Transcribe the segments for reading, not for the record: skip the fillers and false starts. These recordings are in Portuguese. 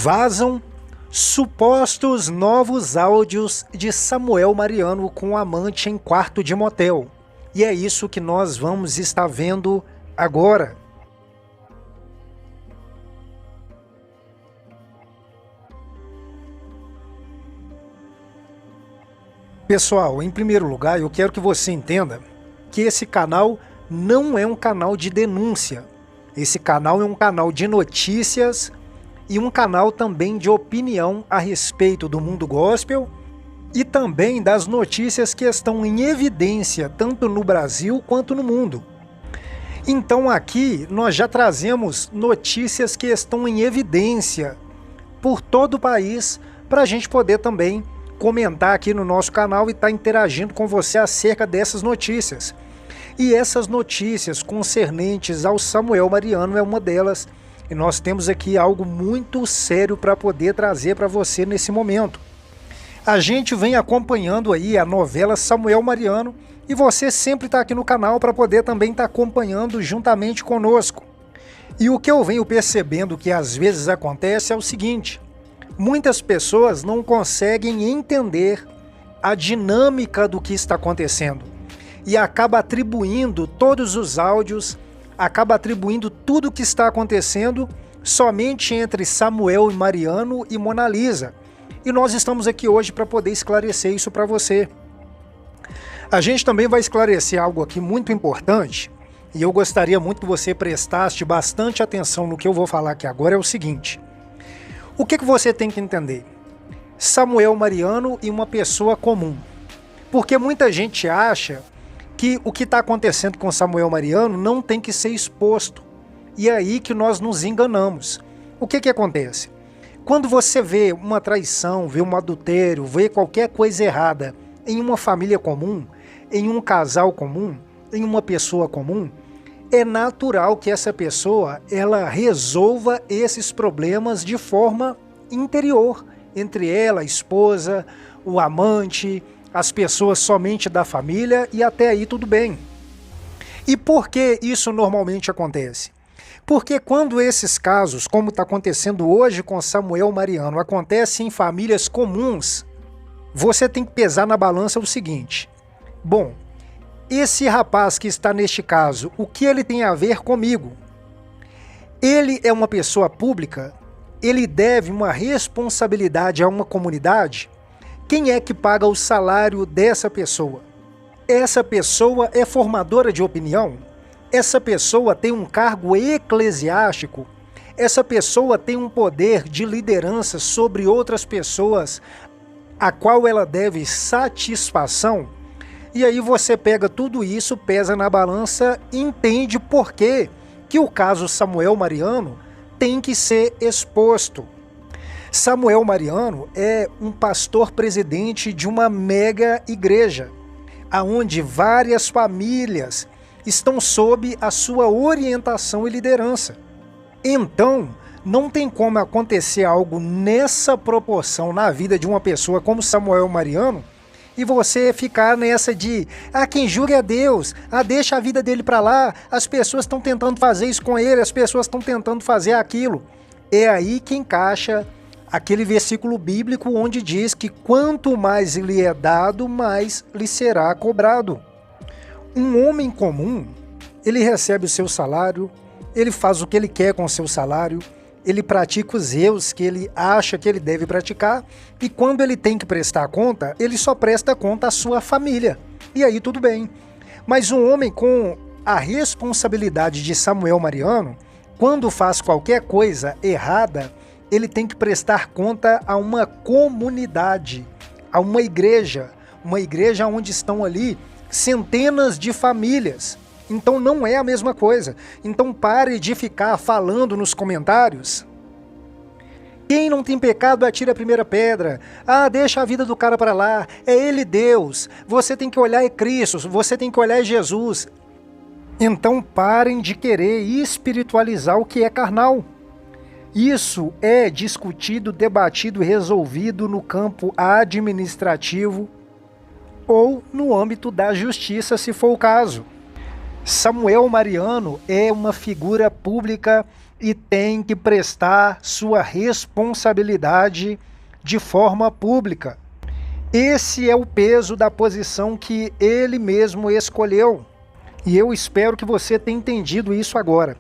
Vazam supostos novos áudios de Samuel Mariano com amante em quarto de motel. E é isso que nós vamos estar vendo agora. Pessoal, em primeiro lugar, eu quero que você entenda que esse canal não é um canal de denúncia. Esse canal é um canal de notícias e um canal também de opinião a respeito do mundo gospel e também das notícias que estão em evidência tanto no Brasil quanto no mundo. Então aqui nós já trazemos notícias que estão em evidência por todo o país para a gente poder também comentar aqui no nosso canal e estar interagindo com você acerca dessas notícias. E essas notícias concernentes ao Samuel Mariano é uma delas. E nós temos aqui algo muito sério para poder trazer para você nesse momento. A gente vem acompanhando aí a novela Samuel Mariano e você sempre está aqui no canal para poder também estar acompanhando juntamente conosco. E o que eu venho percebendo que às vezes acontece é o seguinte: muitas pessoas não conseguem entender a dinâmica do que está acontecendo e acaba atribuindo todos os áudios, acaba atribuindo tudo o que está acontecendo somente entre Samuel e Mariano e Mona Lisa. E nós estamos aqui hoje para poder esclarecer isso para você. A gente também vai esclarecer algo aqui muito importante e eu gostaria muito que você prestasse bastante atenção no que eu vou falar aqui agora. É o seguinte: o que você tem que entender? Samuel Mariano e uma pessoa comum. Porque muita gente acha que o que está acontecendo com Samuel Mariano não tem que ser exposto. E é aí que nós nos enganamos. O que acontece? Quando você vê uma traição, vê um adultério, vê qualquer coisa errada em uma família comum, em um casal comum, em uma pessoa comum, é natural que essa pessoa ela resolva esses problemas de forma interior, entre ela, a esposa, o amante, as pessoas somente da família, e até aí tudo bem. E por que isso normalmente acontece? Porque quando esses casos, como está acontecendo hoje com Samuel Mariano, acontecem em famílias comuns, você tem que pesar na balança o seguinte: bom, esse rapaz que está neste caso, o que ele tem a ver comigo? Ele é uma pessoa pública? Ele deve uma responsabilidade a uma comunidade? Quem é que paga o salário dessa pessoa? Essa pessoa é formadora de opinião? Essa pessoa tem um cargo eclesiástico? Essa pessoa tem um poder de liderança sobre outras pessoas a qual ela deve satisfação? E aí você pega tudo isso, pesa na balança e entende por que o caso Samuel Mariano tem que ser exposto. Samuel Mariano é um pastor presidente de uma mega igreja, aonde várias famílias estão sob a sua orientação e liderança. Então, não tem como acontecer algo nessa proporção na vida de uma pessoa como Samuel Mariano e você ficar nessa de, quem julga é Deus, deixa a vida dele para lá, as pessoas estão tentando fazer isso com ele, as pessoas estão tentando fazer aquilo. É aí que encaixa aquele versículo bíblico onde diz que quanto mais lhe é dado, mais lhe será cobrado. Um homem comum, ele recebe o seu salário, ele faz o que ele quer com o seu salário, ele pratica os erros que ele acha que ele deve praticar, e quando ele tem que prestar conta, ele só presta conta à sua família. E aí tudo bem. Mas um homem com a responsabilidade de Samuel Mariano, quando faz qualquer coisa errada, ele tem que prestar conta a uma comunidade, a uma igreja onde estão ali centenas de famílias. Então não é a mesma coisa. Então pare de ficar falando nos comentários: quem não tem pecado atira a primeira pedra, deixa a vida do cara para lá, é ele Deus, você tem que olhar Cristo, você tem que olhar Jesus. Então parem de querer espiritualizar o que é carnal. Isso é discutido, debatido e resolvido no campo administrativo ou no âmbito da justiça, se for o caso. Samuel Mariano é uma figura pública e tem que prestar sua responsabilidade de forma pública. Esse é o peso da posição que ele mesmo escolheu. E eu espero que você tenha entendido isso agora.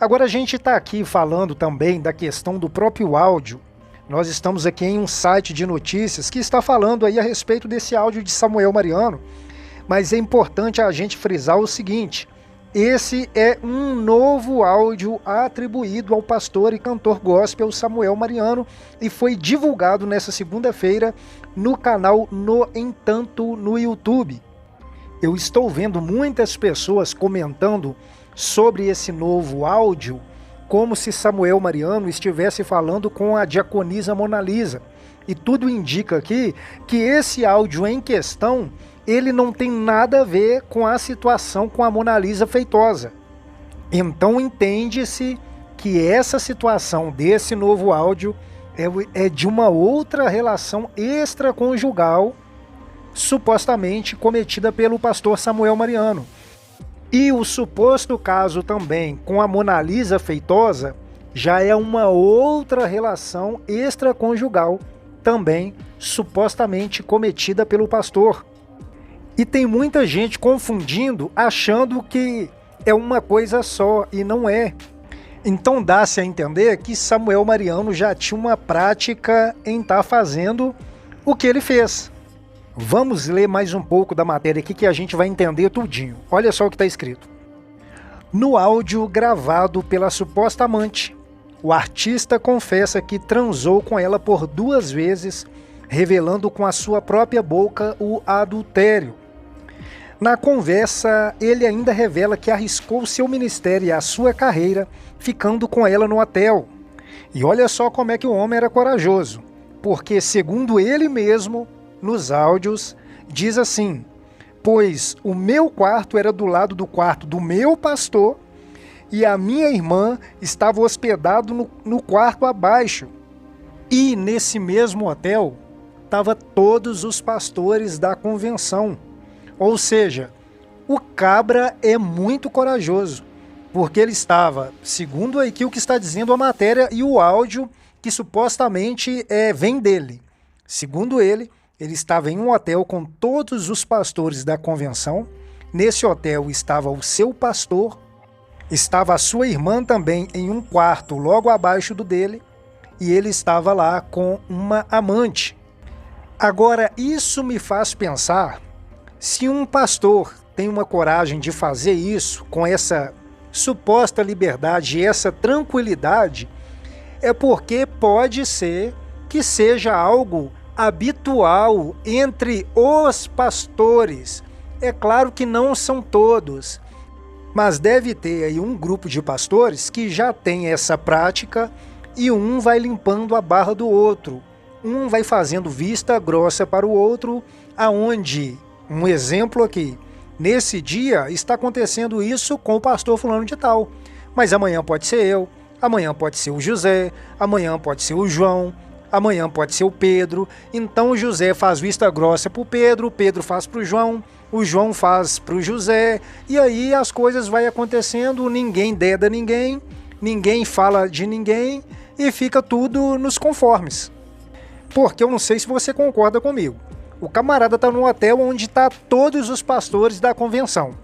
Agora a gente está aqui falando também da questão do próprio áudio. Nós estamos aqui em um site de notícias que está falando aí a respeito desse áudio de Samuel Mariano. Mas é importante a gente frisar o seguinte: esse é um novo áudio atribuído ao pastor e cantor gospel Samuel Mariano e foi divulgado nessa segunda-feira no canal No Entanto no YouTube. Eu estou vendo muitas pessoas comentando sobre esse novo áudio como se Samuel Mariano estivesse falando com a diaconisa Mona Lisa. E tudo indica aqui que esse áudio em questão ele não tem nada a ver com a situação com a Mona Lisa Feitosa. Então entende-se que essa situação desse novo áudio é de uma outra relação extraconjugal, supostamente cometida pelo pastor Samuel Mariano. E o suposto caso também com a Mona Lisa Feitosa já é uma outra relação extraconjugal, também supostamente cometida pelo pastor. E tem muita gente confundindo, achando que é uma coisa só, e não é. Então dá-se a entender que Samuel Mariano já tinha uma prática em estar fazendo o que ele fez. Vamos ler mais um pouco da matéria aqui que a gente vai entender tudinho. Olha só o que está escrito. No áudio gravado pela suposta amante, o artista confessa que transou com ela por 2 vezes, revelando com a sua própria boca o adultério. Na conversa, ele ainda revela que arriscou seu ministério e a sua carreira, ficando com ela no hotel. E olha só como é que o homem era corajoso, porque segundo ele mesmo, nos áudios, diz assim: pois o meu quarto era do lado do quarto do meu pastor e a minha irmã estava hospedado no quarto abaixo. E nesse mesmo hotel, estavam todos os pastores da convenção. Ou seja, o cabra é muito corajoso, porque ele estava, segundo aqui o que está dizendo a matéria e o áudio que supostamente vem dele. Segundo ele estava em um hotel com todos os pastores da convenção. Nesse hotel estava o seu pastor, estava a sua irmã também em um quarto logo abaixo do dele, e ele estava lá com uma amante. Agora, isso me faz pensar, se um pastor tem uma coragem de fazer isso com essa suposta liberdade e essa tranquilidade, é porque pode ser que seja algo habitual entre os pastores. É claro que não são todos, mas deve ter aí um grupo de pastores que já tem essa prática e um vai limpando a barra do outro. Um vai fazendo vista grossa para o outro, aonde, um exemplo aqui, nesse dia está acontecendo isso com o pastor fulano de tal, mas amanhã pode ser eu, amanhã pode ser o José, amanhã pode ser o João, amanhã pode ser o Pedro. Então o José faz vista grossa para o Pedro faz para o João faz para o José, e aí as coisas vai acontecendo, ninguém deda ninguém, ninguém fala de ninguém, e fica tudo nos conformes. Porque eu não sei se você concorda comigo. O camarada está num hotel onde está todos os pastores da convenção.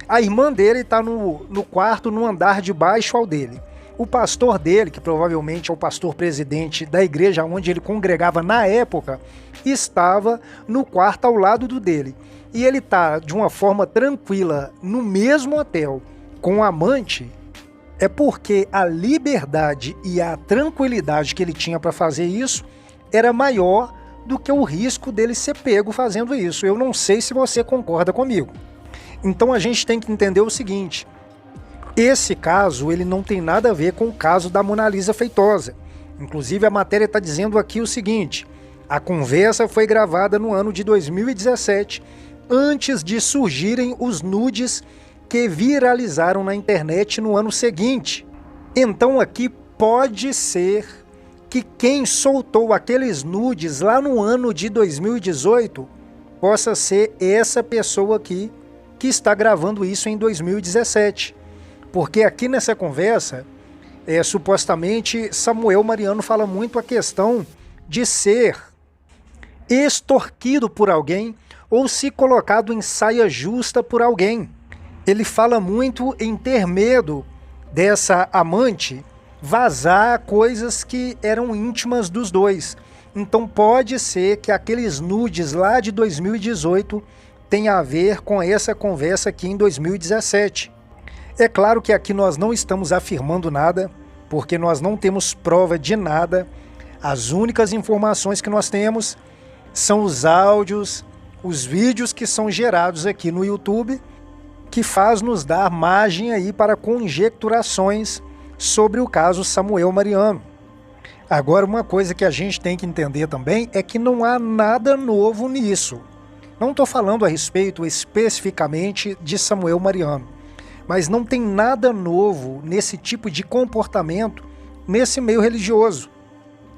A irmã dele está no quarto, no andar de baixo ao dele. O pastor dele, que provavelmente é o pastor presidente da igreja onde ele congregava na época, estava no quarto ao lado do dele. E ele está de uma forma tranquila no mesmo hotel com o amante, é porque a liberdade e a tranquilidade que ele tinha para fazer isso era maior do que o risco dele ser pego fazendo isso. Eu não sei se você concorda comigo. Então a gente tem que entender o seguinte: esse caso ele não tem nada a ver com o caso da Mona Lisa Feitosa. Inclusive a matéria está dizendo aqui o seguinte: a conversa foi gravada no ano de 2017, antes de surgirem os nudes que viralizaram na internet no ano seguinte. Então aqui pode ser que quem soltou aqueles nudes lá no ano de 2018 possa ser essa pessoa aqui que está gravando isso em 2017. Porque aqui nessa conversa supostamente Samuel Mariano fala muito a questão de ser extorquido por alguém ou se colocado em saia justa por alguém. Ele fala muito em ter medo dessa amante vazar coisas que eram íntimas dos dois. Então pode ser que aqueles nudes lá de 2018 tenha a ver com essa conversa aqui em 2017. É claro que aqui nós não estamos afirmando nada, porque nós não temos prova de nada. As únicas informações que nós temos são os áudios, os vídeos que são gerados aqui no YouTube, que faz nos dar margem aí para conjecturações sobre o caso Samuel Mariano. Agora, uma coisa que a gente tem que entender também é que não há nada novo nisso. Não estou falando a respeito especificamente de Samuel Mariano, mas não tem nada novo nesse tipo de comportamento nesse meio religioso.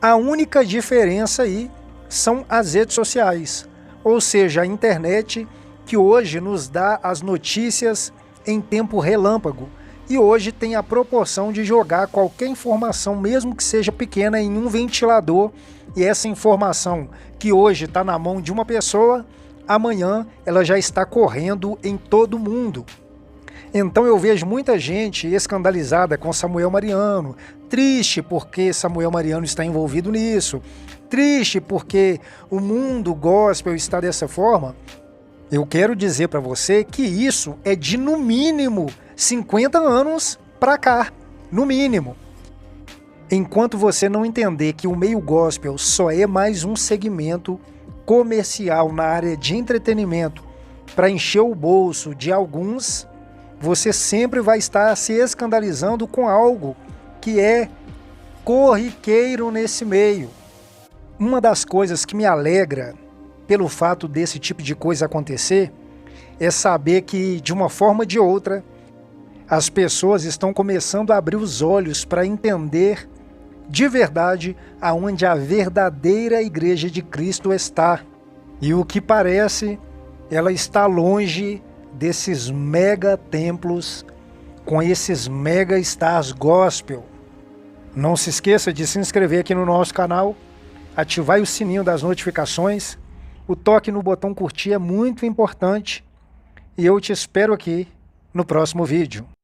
A única diferença aí são as redes sociais, ou seja, a internet, que hoje nos dá as notícias em tempo relâmpago e hoje tem a proporção de jogar qualquer informação, mesmo que seja pequena, em um ventilador, e essa informação que hoje está na mão de uma pessoa, amanhã ela já está correndo em todo mundo. Então eu vejo muita gente escandalizada com Samuel Mariano, triste porque Samuel Mariano está envolvido nisso, triste porque o mundo gospel está dessa forma. Eu quero dizer para você que isso é de no mínimo 50 anos para cá, no mínimo. Enquanto você não entender que o meio gospel só é mais um segmento comercial na área de entretenimento para encher o bolso de alguns, você sempre vai estar se escandalizando com algo que é corriqueiro nesse meio. Uma das coisas que me alegra pelo fato desse tipo de coisa acontecer é saber que, de uma forma ou de outra, as pessoas estão começando a abrir os olhos para entender de verdade aonde a verdadeira Igreja de Cristo está. E o que parece, ela está longe desses mega templos com esses mega stars gospel. Não se esqueça de se inscrever aqui no nosso canal, ativar o sininho das notificações, o toque no botão curtir é muito importante e eu te espero aqui no próximo vídeo.